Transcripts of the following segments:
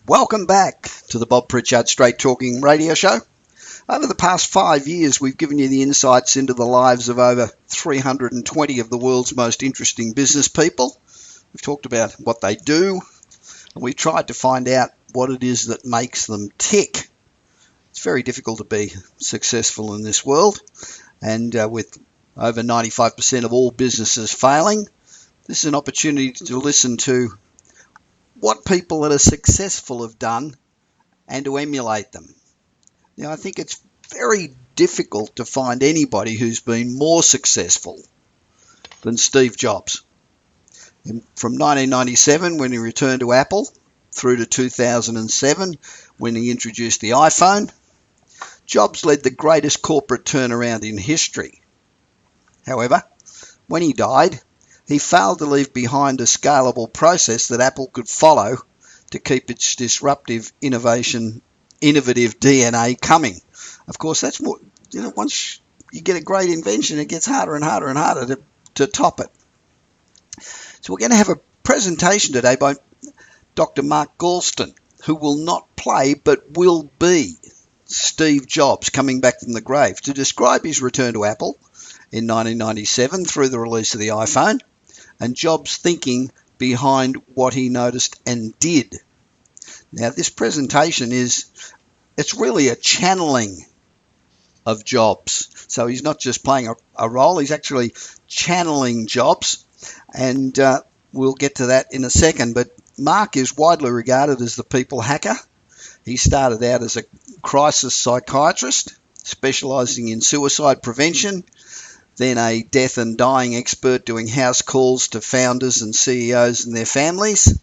Welcome back to the Bob Pritchard Straight Talking radio show. Over the past 5 years, we've given you the insights into the lives of over 320 of the world's most interesting business people. We've talked about what they do, and we've tried to find out what it is that makes them tick. It's very difficult to be successful in this world, and with over 95% of all businesses failing, this is an opportunity to listen to what people that are successful have done and to emulate them. Now, I think it's very difficult to find anybody who's been more successful than Steve Jobs. From 1997, when he returned to Apple, through to 2007, when he introduced the iPhone, Jobs led the greatest corporate turnaround in history. However, when he died, he failed to leave behind a scalable process that Apple could follow to keep its disruptive, innovative DNA coming. Of course, that's more, once you get a great invention, it gets harder and harder and harder to top it. So we're going to have a presentation today by Dr. Mark Goulston, who will not play but will be Steve Jobs coming back from the grave, to describe his return to Apple in 1997 through the release of the iPhone, and Jobs' thinking behind what he noticed and did. Now, this presentation it's really a channeling of Jobs. So he's not just playing a role, he's actually channeling Jobs, and we'll get to that in a second. But Mark is widely regarded as the people hacker. He started out as a crisis psychiatrist, specializing in suicide prevention, then a death and dying expert doing house calls to founders and CEOs and their families.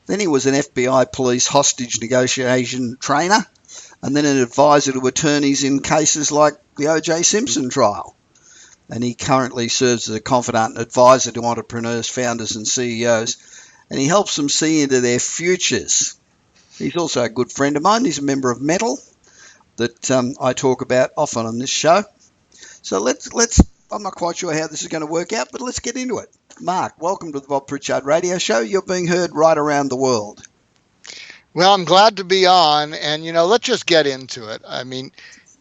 Then he was an FBI police hostage negotiation trainer, and then an advisor to attorneys in cases like the O.J. Simpson trial. And he currently serves as a confidant and advisor to entrepreneurs, founders and CEOs, and he helps them see into their futures. He's also a good friend of mine. He's a member of Metal that I talk about often on this show. So let's I'm not quite sure how this is going to work out, but let's get into it. Mark, welcome to the Bob Pritchard Radio Show. You're being heard right around the world. Well, I'm glad to be on, and, let's just get into it. I mean,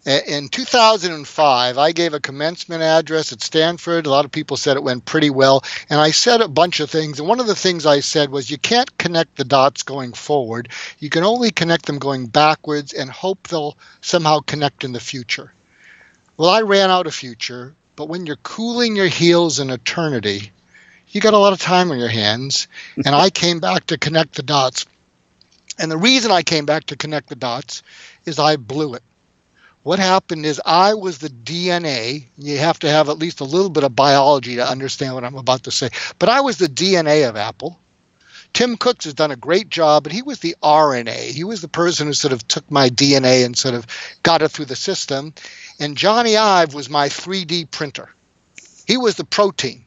in 2005, I gave a commencement address at Stanford. A lot of people said it went pretty well, and I said a bunch of things, and one of the things I said was you can't connect the dots going forward. You can only connect them going backwards and hope they'll somehow connect in the future. Well, I ran out of future. But when you're cooling your heels in eternity, you got a lot of time on your hands. And I came back to connect the dots. And the reason I came back to connect the dots is I blew it. What happened is I was the DNA. You have to have at least a little bit of biology to understand what I'm about to say. But I was the DNA of Apple. Tim Cook has done a great job, but he was the RNA. He was the person who sort of took my DNA and sort of got it through the system. And Johnny Ive was my 3D printer. He was the protein.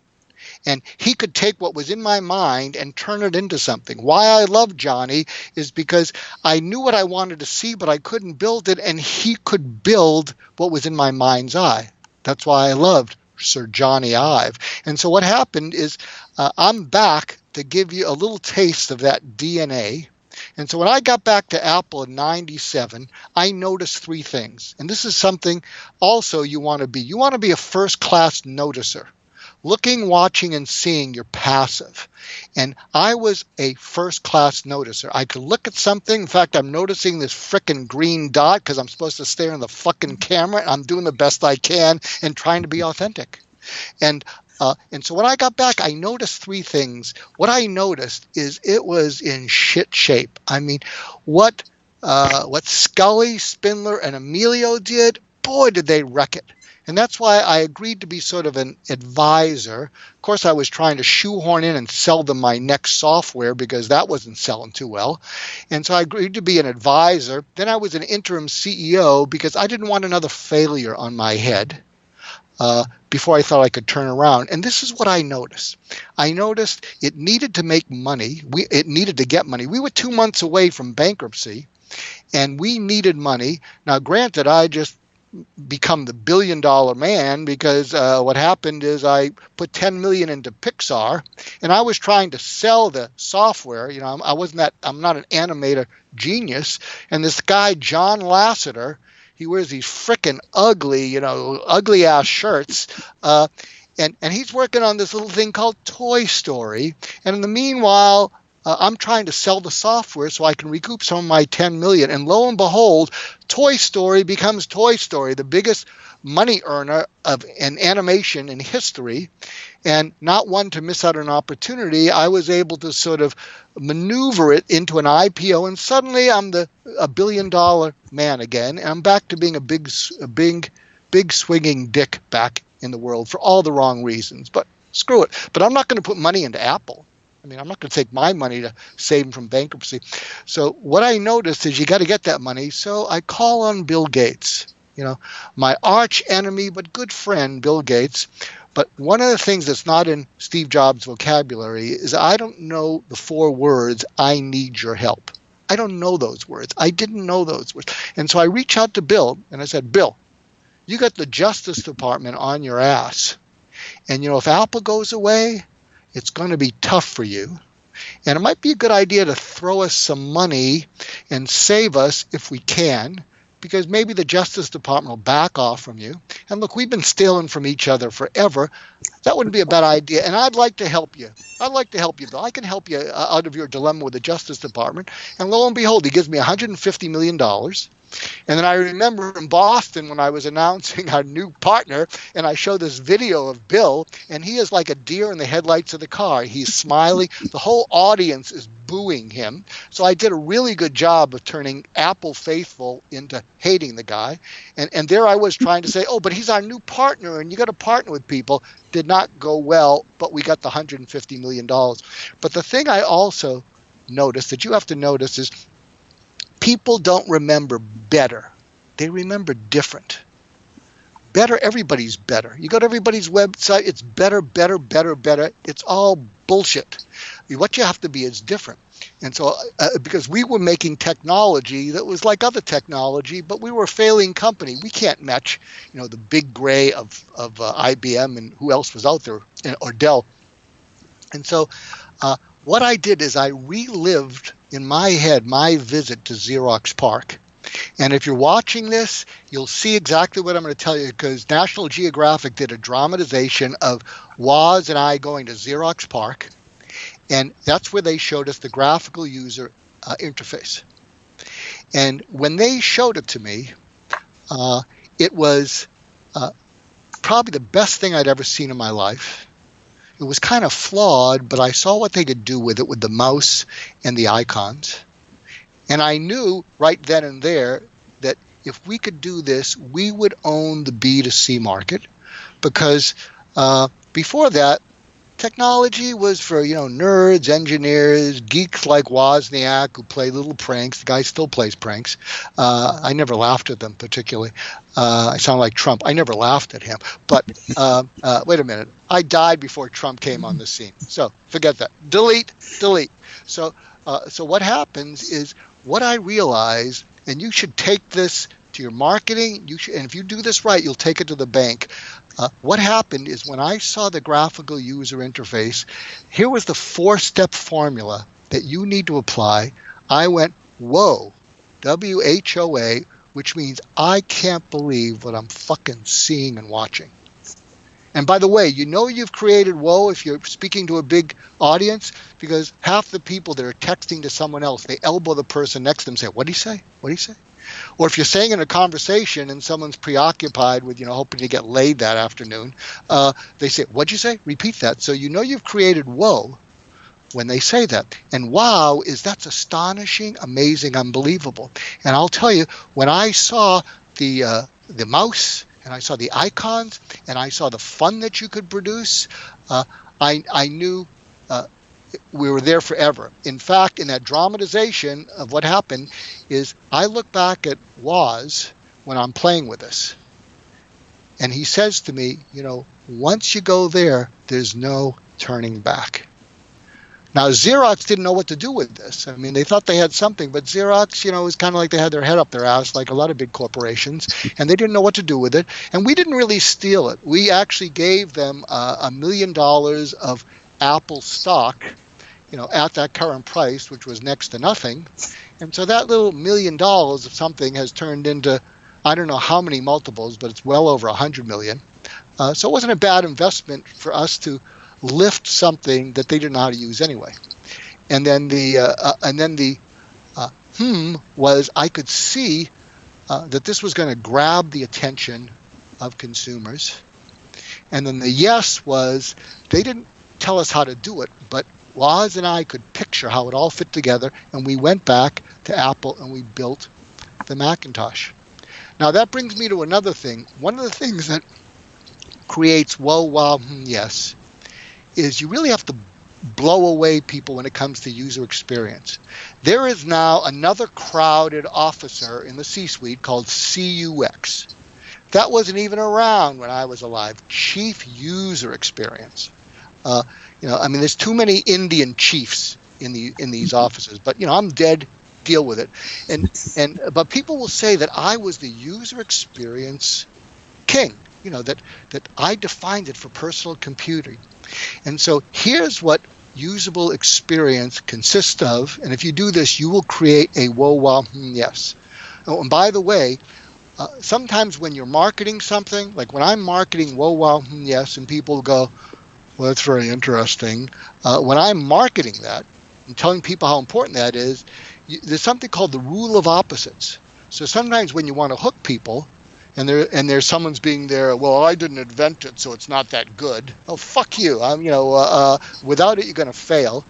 And he could take what was in my mind and turn it into something. Why I love Johnny is because I knew what I wanted to see, but I couldn't build it, and he could build what was in my mind's eye. That's why I loved Sir Johnny Ive. And so what happened is I'm back to give you a little taste of that DNA. And so when I got back to Apple in 97, I noticed three things. And this is something also you want to be. You want to be a first-class noticer. Looking, watching, and seeing, you're passive. And I was a first-class noticer. I could look at something. In fact, I'm noticing this frickin' green dot because I'm supposed to stare in the fucking camera. And I'm doing the best I can and trying to be authentic. And so when I got back, I noticed three things. What I noticed is it was in shit shape. I mean, what Scully, Spindler, and Emilio did, boy, did they wreck it. And that's why I agreed to be sort of an advisor. Of course, I was trying to shoehorn in and sell them my next software because that wasn't selling too well. And so I agreed to be an advisor. Then I was an interim CEO because I didn't want another failure on my head before I thought I could turn around. And this is what I noticed. I noticed it needed to make money. It needed to get money. We were 2 months away from bankruptcy, and we needed money. Now, granted, I just become the $1 billion man because what happened is I put 10 million into Pixar, and I was trying to sell the software. I'm not an animator genius, and this guy John Lasseter, he wears these frickin' ugly ass shirts. And he's working on this little thing called Toy Story. And in the meanwhile, I'm trying to sell the software so I can recoup some of my 10 million. And lo and behold, Toy Story becomes Toy Story, the biggest money earner of an animation in history. And not one to miss out an opportunity, I was able to sort of maneuver it into an IPO. And suddenly I'm a $1 billion man again. And I'm back to being a big swinging dick back in the world for all the wrong reasons. But screw it. But I'm not going to put money into Apple. I mean, I'm not going to take my money to save them from bankruptcy. So what I noticed is you got to get that money. So I call on Bill Gates, my arch enemy but good friend, Bill Gates. But one of the things that's not in Steve Jobs' vocabulary is I don't know the 4 words, I need your help. I don't know those words. I didn't know those words. And so I reach out to Bill and I said, Bill, you got the Justice Department on your ass. And, if Apple goes away, it's going to be tough for you. And it might be a good idea to throw us some money and save us if we can, because maybe the Justice Department will back off from you. And look, we've been stealing from each other forever. That wouldn't be a bad idea. And I'd like to help you. Bill. I can help you out of your dilemma with the Justice Department. And lo and behold, he gives me $150 million. And then I remember in Boston when I was announcing our new partner, and I show this video of Bill, and he is like a deer in the headlights of the car. He's smiling. The whole audience is booing him. So I did a really good job of turning Apple faithful into hating the guy. And there I was trying to say, oh, but he's our new partner, and you got to partner with people. Did not go well, but we got the $150 million. But the thing I also noticed that you have to notice is people don't remember better. They remember different. Better, everybody's better. You go to everybody's website, it's better, better, better, better. It's all bullshit. What you have to be is different. And so, because we were making technology that was like other technology, but we were a failing company. We can't match, the big gray of IBM and who else was out there, or Dell. And so, what I did is I relived in my head my visit to Xerox PARC. And if you're watching this, you'll see exactly what I'm going to tell you, because National Geographic did a dramatization of Woz and I going to Xerox PARC. And that's where they showed us the graphical user interface. And when they showed it to me, it was probably the best thing I'd ever seen in my life. It was kind of flawed, but I saw what they could do with it, with the mouse and the icons. And I knew right then and there that if we could do this, we would own the B2C market, because before that, technology was for, nerds, engineers, geeks like Wozniak who play little pranks. The guy still plays pranks. I never laughed at them particularly. I sound like Trump. I never laughed at him. But wait a minute. I died before Trump came on the scene. So forget that. Delete. So what happens is, what I realize, and you should take this to your marketing, and if you do this right, you'll take it to the bank. What happened is, when I saw the graphical user interface, here was the 4-step formula that you need to apply. I went, whoa, WHOA, which means I can't believe what I'm fucking seeing and watching. And by the way, you've created woe if you're speaking to a big audience, because half the people that are texting to someone else, they elbow the person next to them and say, what did he say? What did he say? Or if you're saying in a conversation and someone's preoccupied with, hoping to get laid that afternoon, they say, what'd you say? Repeat that. So you've created woe when they say that. And wow, that's astonishing, amazing, unbelievable. And I'll tell you, when I saw the mouse, and I saw the icons, and I saw the fun that you could produce, I knew we were there forever. In fact, in that dramatization of what happened is, I look back at Woz when I'm playing with this, and he says to me, once you go there, there's no turning back. Now, Xerox didn't know what to do with this. I mean, they thought they had something, but Xerox, it was kind of like they had their head up their ass, like a lot of big corporations, and they didn't know what to do with it. And we didn't really steal it. We actually gave them $1 million of Apple stock, at that current price, which was next to nothing. And so that little $1 million of something has turned into, I don't know how many multiples, but it's well over 100 million. So it wasn't a bad investment for us to lift something that they didn't know how to use anyway. And then the was I could see that this was going to grab the attention of consumers. And then the yes was they didn't tell us how to do it, but Woz and I could picture how it all fit together, and we went back to Apple and we built the Macintosh. Now that brings me to another thing. One of the things that creates whoa, wow, yes, is you really have to blow away people when it comes to user experience. There is now another crowded officer in the C-suite called CUX. That wasn't even around when I was alive. Chief User Experience. There's too many Indian chiefs in these offices, but I'm dead. Deal with it. But people will say that I was the user experience king. That I defined it for personal computing. And so here's what usable experience consists of. And if you do this, you will create a whoa, wow, yes. Oh, and by the way, sometimes when you're marketing something, like when I'm marketing whoa, wow, yes, and people go, well, that's very interesting. When I'm marketing that and telling people how important that is, there's something called the rule of opposites. So sometimes when you want to hook people, and there's someone's being there, well, I didn't invent it, so it's not that good. Oh, fuck you. Without it, you're going to fail.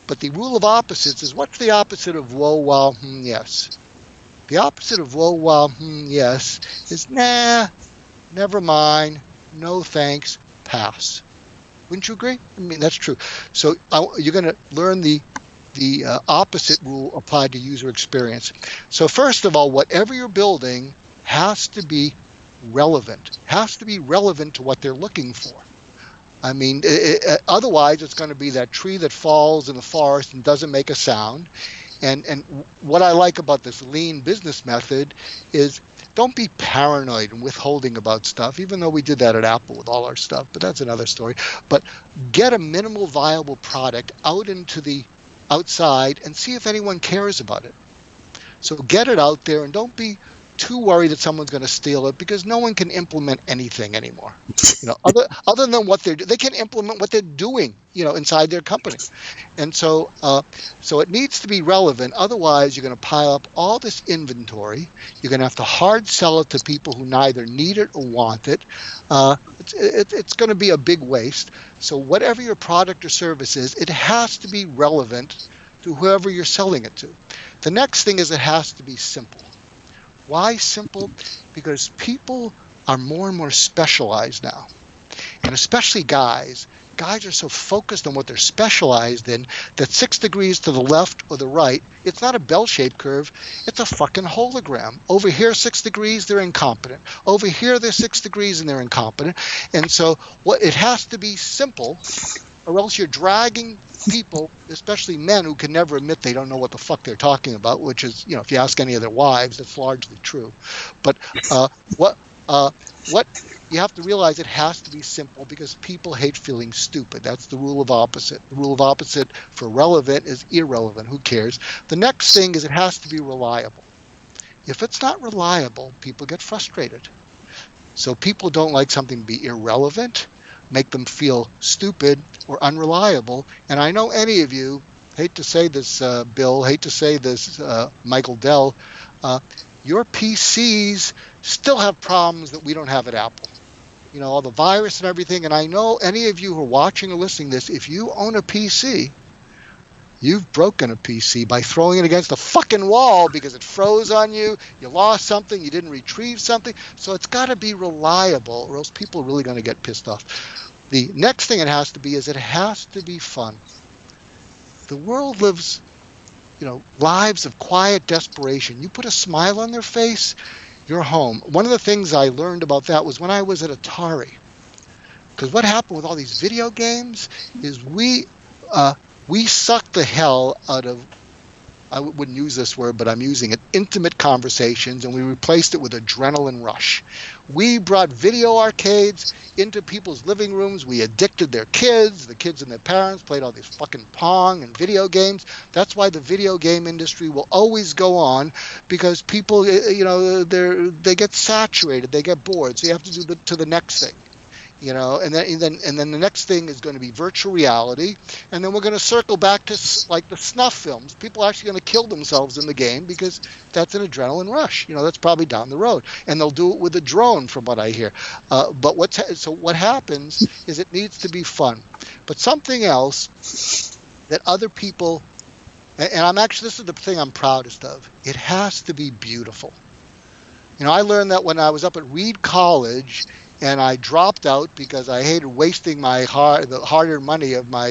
But the rule of opposites is, what's the opposite of whoa, wow, yes? The opposite of whoa, wow, yes is nah, never mind, no thanks, pass. Wouldn't you agree? I mean, that's true. So you're going to learn the opposite rule applied to user experience. So first of all, whatever you're building has to be relevant to what they're looking for. I mean, otherwise it's going to be that tree that falls in the forest and doesn't make a sound. And what I like about this lean business method is don't be paranoid and withholding about stuff, even though we did that at Apple with all our stuff, but that's another story. But get a minimal viable product out into the outside and see if anyone cares about it. So get it out there and don't be too worried that someone's going to steal it, because no one can implement anything anymore. Other than what they can implement what they're doing, inside their company. And so it needs to be relevant. Otherwise, you're going to pile up all this inventory. You're going to have to hard sell it to people who neither need it or want it. It's going to be a big waste. So whatever your product or service is, it has to be relevant to whoever you're selling it to. The next thing is it has to be simple. Why simple? Because people are more and more specialized now. And especially guys. Guys are so focused on what they're specialized in that 6 degrees to the left or the right, it's not a bell-shaped curve, it's a fucking hologram. Over here, 6 degrees, they're incompetent. Over here, they're 6 degrees and they're incompetent. And so it has to be simple, or else you're dragging people, especially men, who can never admit they don't know what the fuck they're talking about, which is, if you ask any of their wives, that's largely true. But what you have to realize, it has to be simple, because people hate feeling stupid. That's the rule of opposite. The rule of opposite for relevant is irrelevant. Who cares? The next thing is it has to be reliable. If it's not reliable, people get frustrated. So people don't like something to be irrelevant, make them feel stupid or unreliable. And I know any of you, hate to say this, Bill, hate to say this, Michael Dell, your PCs still have problems that we don't have at Apple. All the virus and everything. And I know any of you who are watching or listening to this, if you own a PC, you've broken a PC by throwing it against the fucking wall because it froze on you, you lost something, you didn't retrieve something. So it's got to be reliable, or else people are really going to get pissed off. The next thing it has to be is it has to be fun. The world lives, lives of quiet desperation. You put a smile on their face, you're home. One of the things I learned about that was when I was at Atari. Because what happened with all these video games is we We suck the hell out of, I wouldn't use this word, but I'm using it, intimate conversations, and we replaced it with adrenaline rush. We brought video arcades into people's living rooms. We addicted the kids and their parents played all these fucking Pong and video games. That's why the video game industry will always go on, because people, they get saturated, they get bored, so you have to do to the next thing. And then the next thing is going to be virtual reality, and then we're going to circle back to like the snuff films. People are actually going to kill themselves in the game because that's an adrenaline rush. That's probably down the road, and they'll do it with a drone, from what I hear. But what happens is it needs to be fun, but something else that other people, and this is the thing I'm proudest of. It has to be beautiful. I learned that when I was up at Reed College. And I dropped out because I hated wasting the hard-earned money of my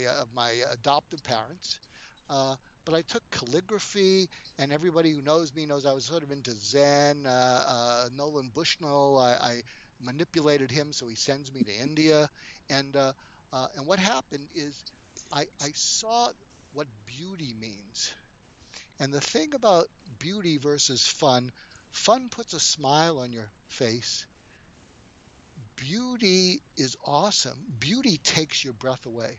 adoptive parents. But I took calligraphy, and everybody who knows me knows I was sort of into Zen. Nolan Bushnell, I manipulated him so he sends me to India. And what happened is I saw what beauty means. And the thing about beauty versus fun puts a smile on your face. Beauty is awesome. Beauty takes your breath away.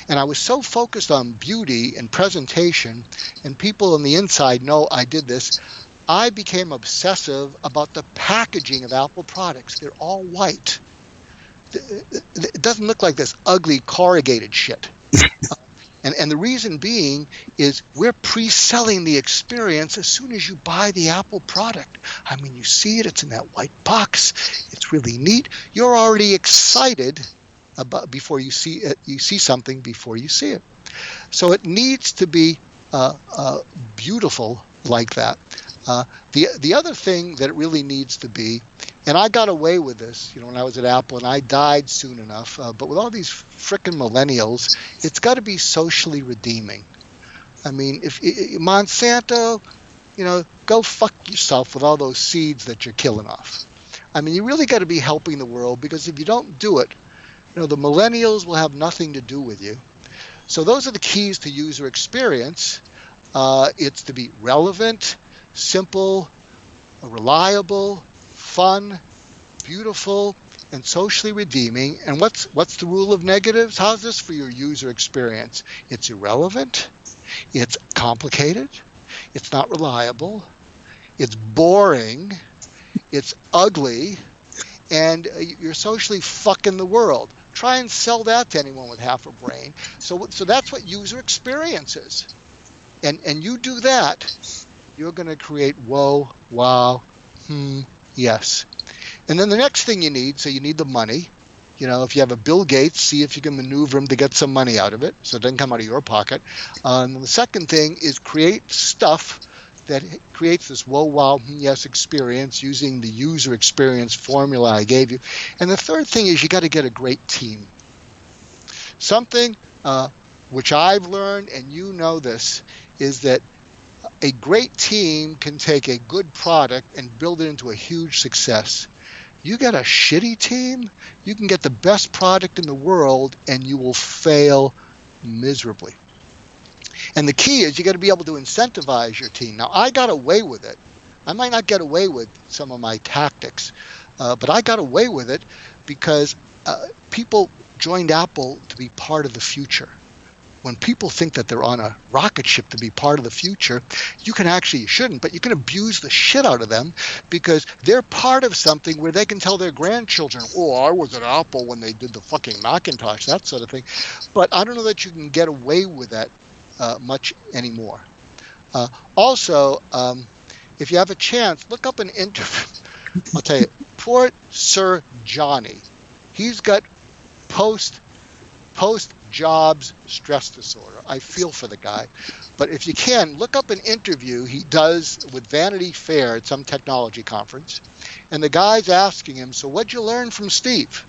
And I was so focused on beauty and presentation, and people on the inside know I did this, I became obsessive about the packaging of Apple products. They're all white. It doesn't look like this ugly corrugated shit. And the reason being is we're pre-selling the experience as soon as you buy the Apple product. I mean, you see it, it's in that white box, it's really neat. You're already excited about before you see it. You see something before you see it. So it needs to be beautiful like that. The other thing that it really needs to be, and I got away with this, when I was at Apple, and I died soon enough. But with all these frickin' millennials, it's got to be socially redeeming. I mean, if Monsanto, go fuck yourself with all those seeds that you're killing off. I mean, you really got to be helping the world, because if you don't do it, the millennials will have nothing to do with you. So those are the keys to user experience. It's to be relevant, simple, reliable, fun, beautiful, and socially redeeming. And what's the rule of negatives? How's this for your user experience? It's irrelevant, it's complicated, it's not reliable, it's boring, it's ugly, and you're socially fucking the world. Try and sell that to anyone with half a brain. So that's what user experience is. And you do that, you're going to create whoa, wow, yes. And then the next thing you need the money. If you have a Bill Gates, see if you can maneuver him to get some money out of it, so it doesn't come out of your pocket. And the second thing is create stuff that creates this whoa, wow, yes experience using the user experience formula I gave you. And the third thing is you got to get a great team. Something which I've learned, and this, is that a great team can take a good product and build it into a huge success. You get a shitty team, you can get the best product in the world, and you will fail miserably. And the key is you got to be able to incentivize your team. Now, I got away with it. I might not get away with some of my tactics, but I got away with it because people joined Apple to be part of the future. When people think that they're on a rocket ship to be part of the future, you shouldn't, but you can abuse the shit out of them because they're part of something where they can tell their grandchildren, I was at Apple when they did the fucking Macintosh, that sort of thing. But I don't know that you can get away with that much anymore. Also, if you have a chance, look up an interview. I'll tell you, poor Sir Johnny. He's got post-jobs stress disorder. I feel for the guy. But if you can, look up an interview he does with Vanity Fair at some technology conference. And the guy's asking him, so what'd you learn from Steve?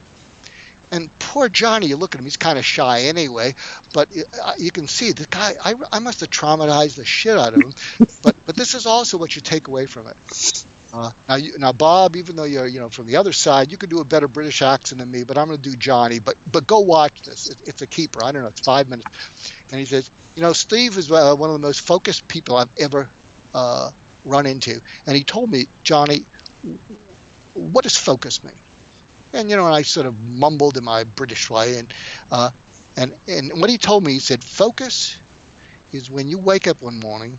And poor Johnny, you look at him, he's kind of shy anyway, but you can see the guy, I must have traumatized the shit out of him. But this is also what you take away from it. Now, Bob, even though you're from the other side, you could do a better British accent than me, but I'm going to do Johnny. But go watch this. It's a keeper. I don't know. It's 5 minutes. And he says, Steve is one of the most focused people I've ever run into. And he told me, Johnny, what does focus mean? And, and I sort of mumbled in my British way. And what he told me, he said, focus is when you wake up one morning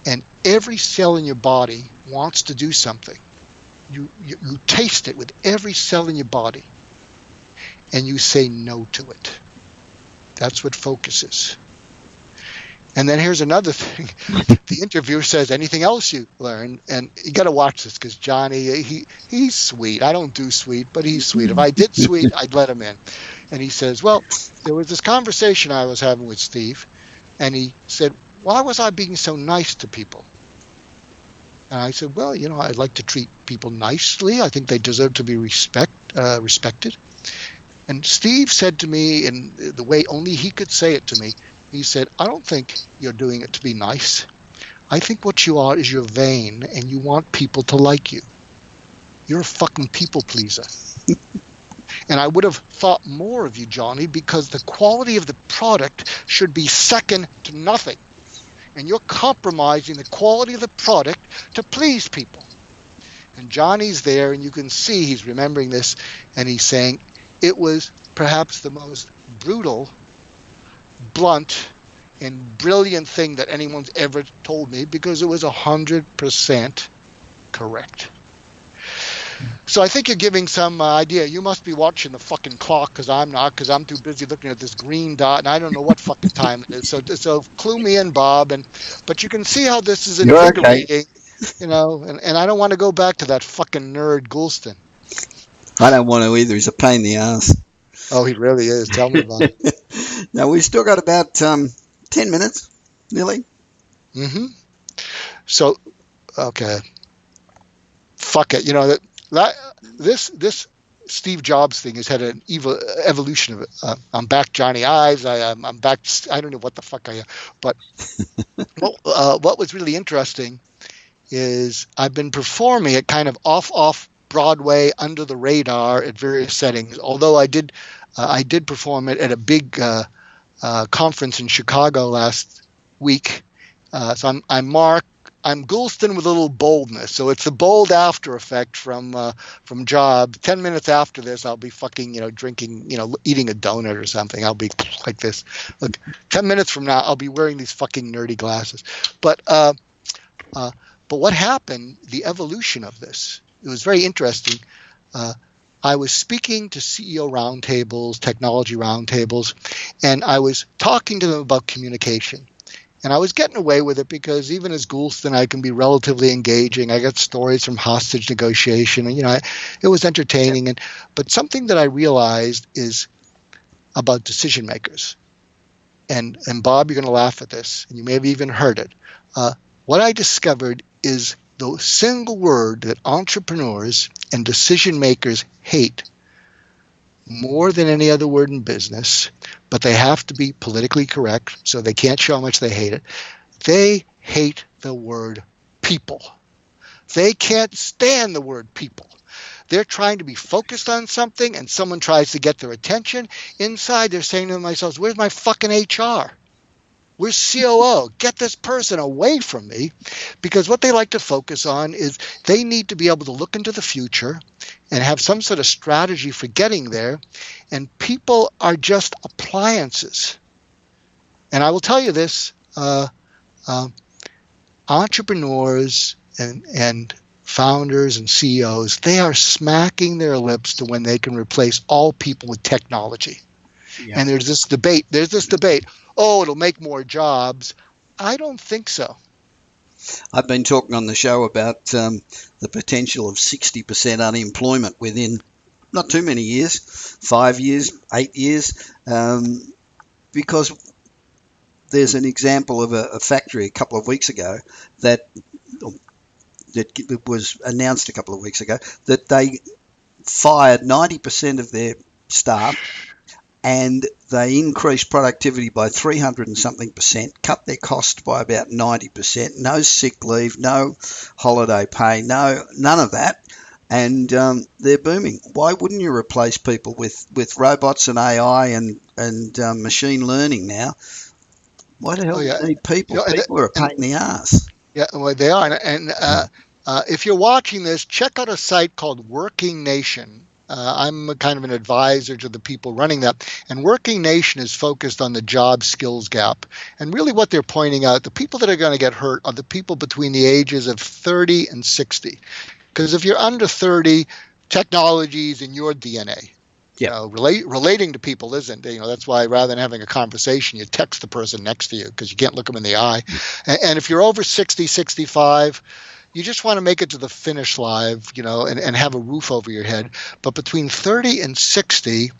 and every cell in your body wants to do something. You taste it with every cell in your body, and you say no to it. That's what focus is. And then here's another thing. The interviewer says, anything else you learned? And you got to watch this because Johnny, he's sweet. I don't do sweet, but he's sweet. If I did sweet, I'd let him in. And he says, well, there was this conversation I was having with Steve, and he said, why was I being so nice to people? And I said, well, I'd like to treat people nicely. I think they deserve to be respected. And Steve said to me in the way only he could say it to me, he said, I don't think you're doing it to be nice. I think what you are is you're vain and you want people to like you. You're a fucking people pleaser. And I would have thought more of you, Johnny, because the quality of the product should be second to nothing. And you're compromising the quality of the product to please people. And Johnny's there, and you can see he's remembering this, and he's saying, it was perhaps the most brutal, blunt, and brilliant thing that anyone's ever told me, because it was 100% correct. So I think you're giving some idea. You must be watching the fucking clock, because I'm not, because I'm too busy looking at this green dot, and I don't know what fucking time it is. So clue me in, Bob. But you can see how this is invigorating, and I don't want to go back to that fucking nerd Goulston. I don't want to either. He's a pain in the ass. Oh, he really is. Tell me about it. Now, we've still got about 10 minutes, nearly. Mm-hmm. So, okay. Fuck it. This Steve Jobs thing has had an evolution of it. I'm back Johnny Ives. I'm back. I don't know what the fuck I am. But what was really interesting is I've been performing it kind of off Broadway, under the radar at various settings. Although I did perform it at a big conference in Chicago last week. So I'm Mark. I'm Goulston with a little boldness. So it's the bold after effect from Jobs. 10 minutes after this, I'll be fucking drinking eating a donut or something. I'll be like this. Look, 10 minutes from now, I'll be wearing these fucking nerdy glasses. But what happened? The evolution of this. It was very interesting. I was speaking to CEO roundtables, technology roundtables, and I was talking to them about communication. And I was getting away with it because even as Goulston, I can be relatively engaging. I got stories from hostage negotiation, and it was entertaining. But something that I realized is about decision makers. And Bob, you're going to laugh at this, and you may have even heard it. What I discovered is the single word that entrepreneurs and decision makers hate more than any other word in business, but they have to be politically correct, so they can't show how much they hate it. They hate the word people. They can't stand the word people. They're trying to be focused on something, and someone tries to get their attention. Inside, they're saying to themselves, where's my fucking HR? Where's COO? Get this person away from me. Because what they like to focus on is they need to be able to look into the future and have some sort of strategy for getting there. And people are just appliances. And I will tell you this, entrepreneurs and founders and CEOs, they are smacking their lips to when they can replace all people with technology. Yeah. And there's this debate. Oh, it'll make more jobs. I don't think so. I've been talking on the show about the potential of 60% unemployment within not too many years, 5 years, 8 years, because there's an example of a factory a couple of weeks ago that was announced a couple of weeks ago that they fired 90% of their staff, and they increased productivity by 300 and something percent, cut their costs by about 90%, no sick leave, no holiday pay, none of that, and they're booming. Why wouldn't you replace people with robots and AI and machine learning now? Why the hell Oh do yeah, you need people? you know, People are a pain in the ass. yeah, well, they are. And if you're watching this, check out a site called Working Nation. I'm a kind of an advisor to the people running that. And Working Nation is focused on the job skills gap. And really what they're pointing out, the people that are going to get hurt are the people between the ages of 30 and 60. Because if you're under 30, technology is in your DNA. Yep. Relating to people isn't. That's why rather than having a conversation, you text the person next to you because you can't look them in the eye. And if you're over 60, 65, you just want to make it to the finish line, and have a roof over your head. But between 30 and 60,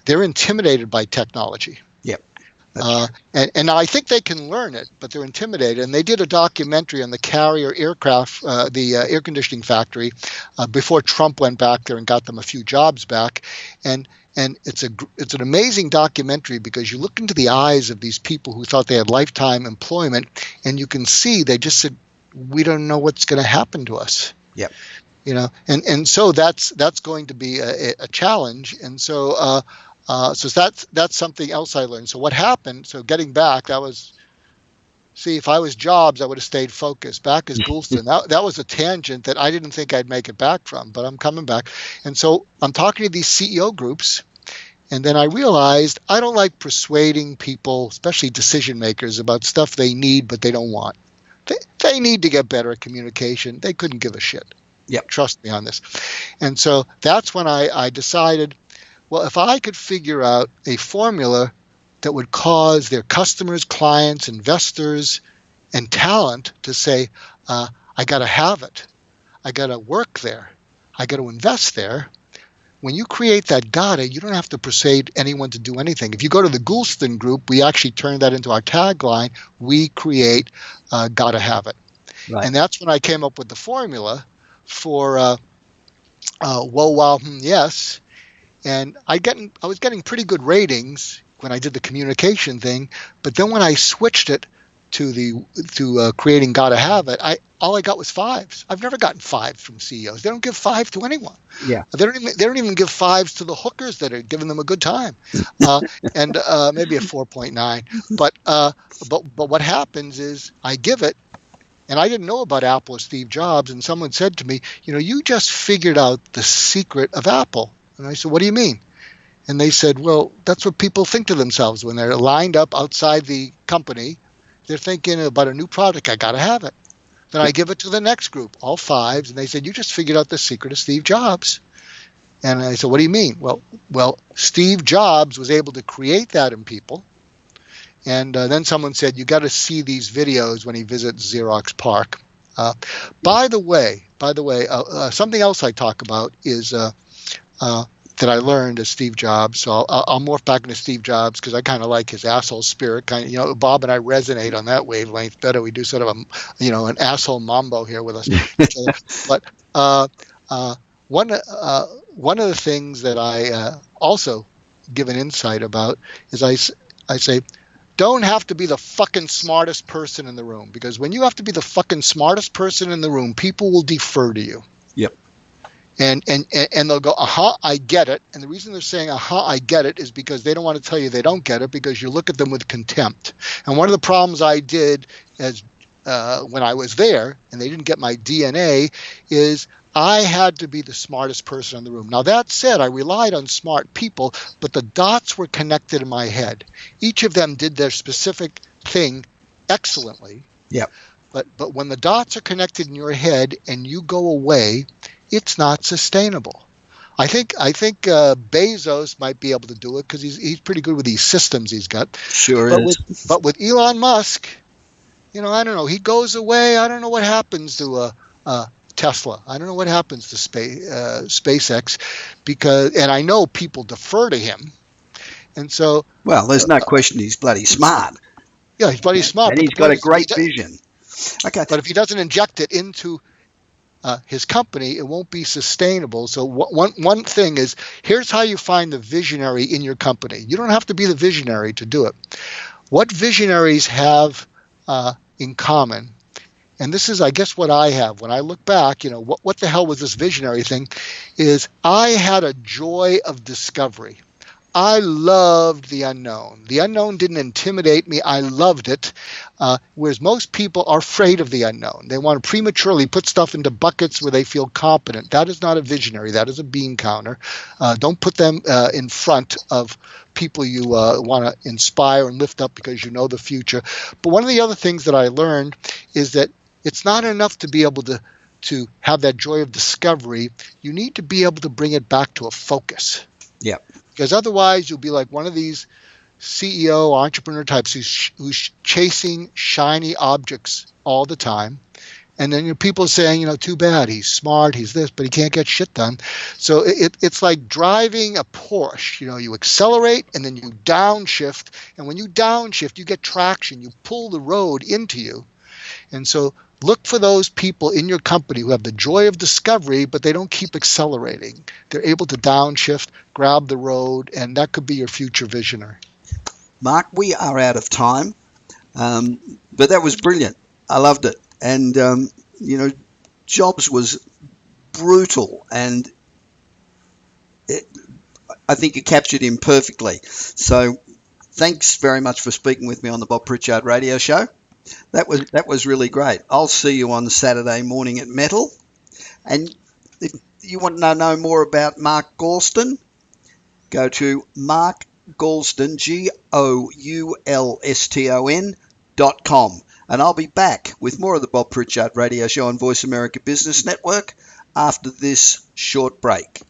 they're intimidated by technology. Yep. And I think they can learn it, but they're intimidated. And they did a documentary on the Carrier aircraft, the air conditioning factory, before Trump went back there and got them a few jobs back. And it's an amazing documentary because you look into the eyes of these people who thought they had lifetime employment, and you can see they just said, we don't know what's going to happen to us. Yep. And so that's going to be a challenge. And so that's something else I learned. So what happened? So getting back, if I was Jobs, I would have stayed focused. Back as Goulston, that was a tangent that I didn't think I'd make it back from, but I'm coming back. And so I'm talking to these CEO groups, and then I realized I don't like persuading people, especially decision makers, about stuff they need but they don't want. They need to get better at communication. They couldn't give a shit. Yep. Trust me on this. And so that's when I decided, well, if I could figure out a formula that would cause their customers, clients, investors, and talent to say, I got to have it. I got to work there. I got to invest there. When you create that gotta, you don't have to persuade anyone to do anything. If you go to the Goulston group, we actually turned that into our tagline. We create gotta have it. Right. And that's when I came up with the formula for whoa, wow, yes. And I was getting pretty good ratings when I did the communication thing, but then when I switched it to creating gotta have it, all I got was 5s. I've never gotten 5s from CEOs. They don't give 5 to anyone. Yeah. They don't even give 5s to the hookers that are giving them a good time, and maybe a 4.9. But what happens is I give it, and I didn't know about Apple or Steve Jobs, and someone said to me, you just figured out the secret of Apple. And I said, what do you mean? And they said, well, that's what people think to themselves when they're lined up outside the company. They're thinking about a new product. I got to have it. Then I give it to the next group, all 5s, and they said, you just figured out the secret of Steve Jobs. And I said, what do you mean? Well, Steve Jobs was able to create that in people. And then someone said, you got to see these videos when he visits Xerox PARC. By the way, something else I talk about is that I learned as Steve Jobs. So I'll morph back into Steve Jobs because I kind of like his asshole spirit. Bob and I resonate on that wavelength better. We do sort of an asshole mambo here with us. But one of the things that I also give an insight about is I say, don't have to be the fucking smartest person in the room, because when you have to be the fucking smartest person in the room, people will defer to you. Yep. And they'll go, I get it. And the reason they're saying, I get it, is because they don't want to tell you they don't get it, because you look at them with contempt. And one of the problems I did when I was there, and they didn't get my DNA, is I had to be the smartest person in the room. Now, that said, I relied on smart people, but the dots were connected in my head. Each of them did their specific thing excellently. Yep. But when the dots are connected in your head and you go away, it's not sustainable. I think Bezos might be able to do it because he's pretty good with these systems he's got. Sure is. But with Elon Musk, I don't know. He goes away. I don't know what happens to Tesla. I don't know what happens to SpaceX, and I know people defer to him, and so. Well, there's no question he's bloody smart. Yeah, he's bloody smart, and he's got a great vision. Okay, but if he doesn't inject it into his company, it won't be sustainable. So one thing is, here's how you find the visionary in your company. You don't have to be the visionary to do it. What visionaries have in common, and this is, I guess, what I have. When I look back, what the hell was this visionary thing, is I had a joy of discovery. I loved the unknown. The unknown didn't intimidate me. I loved it. Whereas most people are afraid of the unknown. They want to prematurely put stuff into buckets where they feel competent. That is not a visionary. That is a bean counter. Don't put them in front of people you want to inspire and lift up because you know the future. But one of the other things that I learned is that it's not enough to be able to have that joy of discovery. You need to be able to bring it back to a focus. Yeah. Because otherwise you'll be like one of these CEO entrepreneur types who's chasing shiny objects all the time. And then people are saying, too bad, he's smart, he's this, but he can't get shit done. So it's like driving a Porsche. You accelerate and then you downshift. And when you downshift, you get traction. You pull the road into you. And so look for those people in your company who have the joy of discovery, but they don't keep accelerating. They're able to downshift, grab the road, and that could be your future visionary. Mark, we are out of time, but that was brilliant. I loved it. And, Jobs was brutal, and I think you captured him perfectly. So thanks very much for speaking with me on the Bob Pritchard Radio Show. That was really great. I'll see you on Saturday morning at Metal. And if you want to know more about Mark Goulston, go to Mark Goulston, GOULSTON.com. And I'll be back with more of the Bob Pritchard Radio Show on Voice America Business Network after this short break.